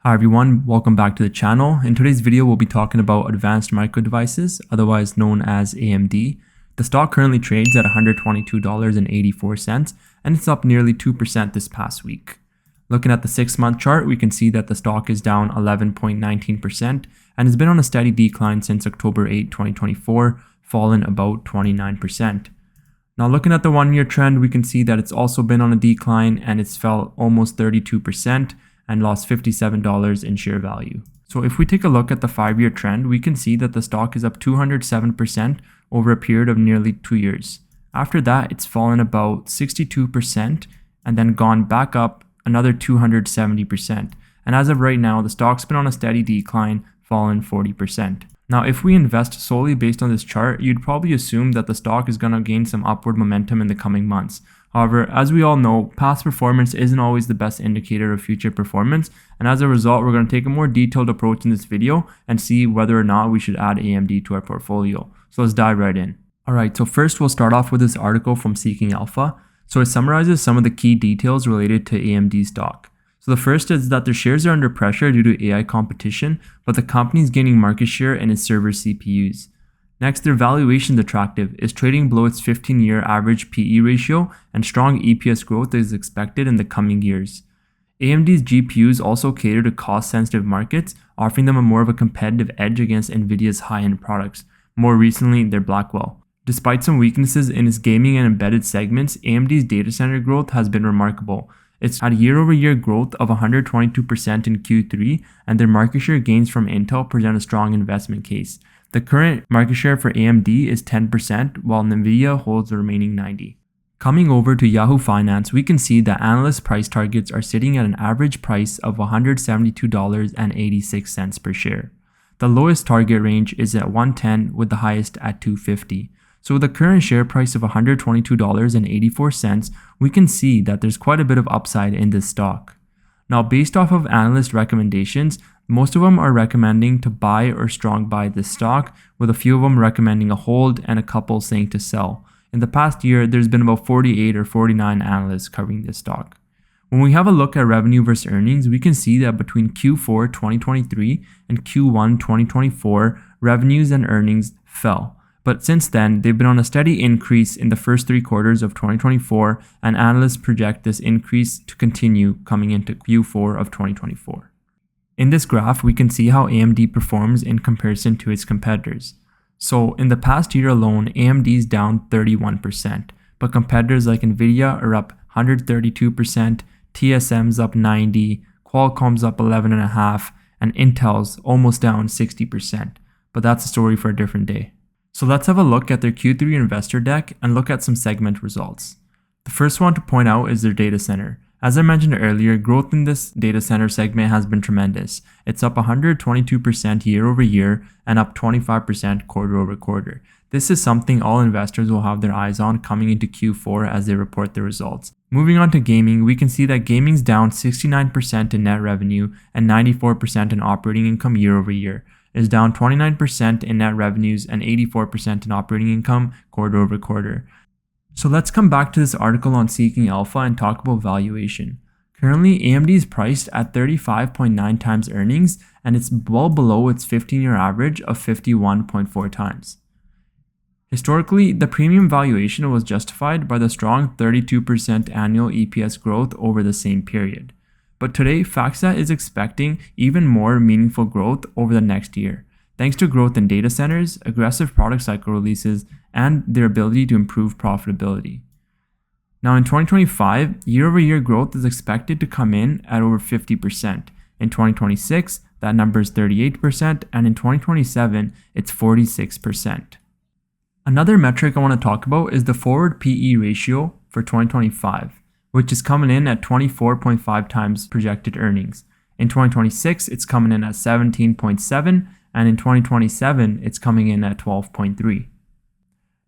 Hi everyone, welcome back to the channel. In today's video, we'll be talking about advanced micro devices, otherwise known as AMD. The stock currently trades at $122.84 and it's up nearly 2% this past week. Looking at the 6-month chart, we can see that the stock is down 11.19% and has been on a steady decline since October 8, 2024, fallen about 29%. Now looking at the 1-year trend, we can see that it's also been on a decline and it's fell almost 32% and lost $57 in share value. So if we take a look at the 5-year trend, we can see that the stock is up 207% over a period of nearly 2 years. After that, it's fallen about 62% and then gone back up another 270%. And as of right now, the stock's been on a steady decline, fallen 40%. Now, if we invest solely based on this chart, you'd probably assume that the stock is going to gain some upward momentum in the coming months. However, as we all know, past performance isn't always the best indicator of future performance, and as a result, we're going to take a more detailed approach in this video and see whether or not we should add AMD to our portfolio. So let's dive right in. Alright, so first we'll start off with this article from Seeking Alpha. So it summarizes some of the key details related to AMD stock. So the first is that their shares are under pressure due to AI competition, but the company is gaining market share in its server CPUs. Next, their valuation is attractive, is trading below its 15-year average PE ratio, and strong EPS growth is expected in the coming years. AMD's GPUs also cater to cost-sensitive markets, offering them a more of a competitive edge against NVIDIA's high-end products, more recently their Blackwell. Despite some weaknesses in its gaming and embedded segments, AMD's data center growth has been remarkable. It's had year-over-year growth of 122% in Q3, and their market share gains from Intel present a strong investment case. The current market share for AMD is 10%, while NVIDIA holds the remaining 90%. Coming over to Yahoo Finance, we can see that analyst price targets are sitting at an average price of $172.86 per share. The lowest target range is at $110 with the highest at $250. So with the current share price of $122.84, we can see that there's quite a bit of upside in this stock. Now, based off of analyst recommendations, most of them are recommending to buy or strong buy this stock, with a few of them recommending a hold and a couple saying to sell. In the past year, there's been about 48 or 49 analysts covering this stock. When we have a look at revenue versus earnings, we can see that between Q4 2023 and Q1 2024, revenues and earnings fell. But since then, they've been on a steady increase in the first 3 quarters of 2024, and analysts project this increase to continue coming into Q4 of 2024. In this graph, we can see how AMD performs in comparison to its competitors. So in the past year alone, AMD is down 31%, but competitors like NVIDIA are up 132%, TSM's up 90%, Qualcomm's up 11.5%, and Intel's almost down 60%. But that's a story for a different day. So let's have a look at their Q3 investor deck and look at some segment results. The first one to point out is their data center. As I mentioned earlier, growth in this data center segment has been tremendous. It's up 122% year over year and up 25% quarter over quarter. This is something all investors will have their eyes on coming into Q4 as they report their results. Moving on to gaming, we can see that gaming's down 69% in net revenue and 94% in operating income year over year. It is down 29% in net revenues and 84% in operating income quarter over quarter. So let's come back to this article on Seeking Alpha and talk about valuation. Currently, AMD is priced at 35.9 times earnings, and it's well below its 15-year average of 51.4 times. Historically, the premium valuation was justified by the strong 32% annual EPS growth over the same period. But today, FactSet is expecting even more meaningful growth over the next year, thanks to growth in data centers, aggressive product cycle releases, and their ability to improve profitability. Now in 2025, year-over-year growth is expected to come in at over 50%. In 2026, that number is 38%, and in 2027, it's 46%. Another metric I want to talk about is the forward PE ratio for 2025, which is coming in at 24.5 times projected earnings. In 2026, it's coming in at 17.7, and in 2027, it's coming in at 12.3.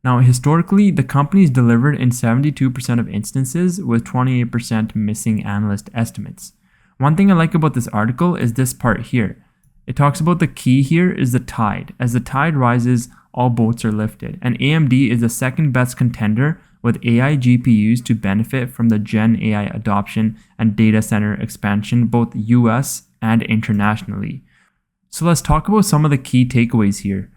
Now, historically, the company's delivered in 72% of instances, with 28% missing analyst estimates. One thing I like about this article is this part here. It talks about the key here is the tide. As the tide rises, all boats are lifted, and AMD is the second best contender with AI GPUs to benefit from the Gen AI adoption and data center expansion both US and internationally. So let's talk about some of the key takeaways here.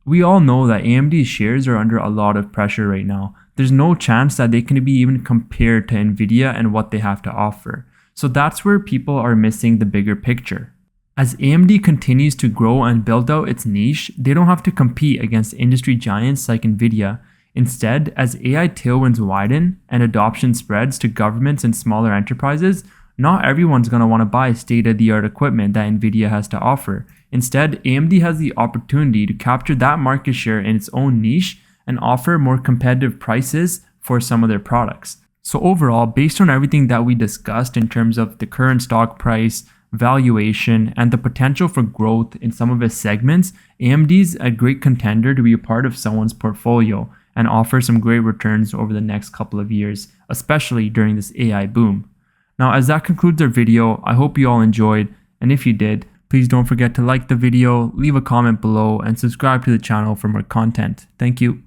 We all know that AMD's shares are under a lot of pressure right now. There's no chance that they can be even compared to Nvidia and what they have to offer. So that's where people are missing the bigger picture. As AMD continues to grow and build out its niche, they don't have to compete against industry giants like Nvidia. Instead, as AI tailwinds widen and adoption spreads to governments and smaller enterprises, not everyone's going to want to buy state-of-the-art equipment that Nvidia has to offer. Instead, AMD has the opportunity to capture that market share in its own niche and offer more competitive prices for some of their products. So overall, based on everything that we discussed in terms of the current stock price, valuation, and the potential for growth in some of its segments, AMD's a great contender to be a part of someone's portfolio and offer some great returns over the next couple of years, especially during this AI boom. Now, as that concludes our video, I hope you all enjoyed, and if you did, please don't forget to like the video, leave a comment below, and subscribe to the channel for more content. Thank you.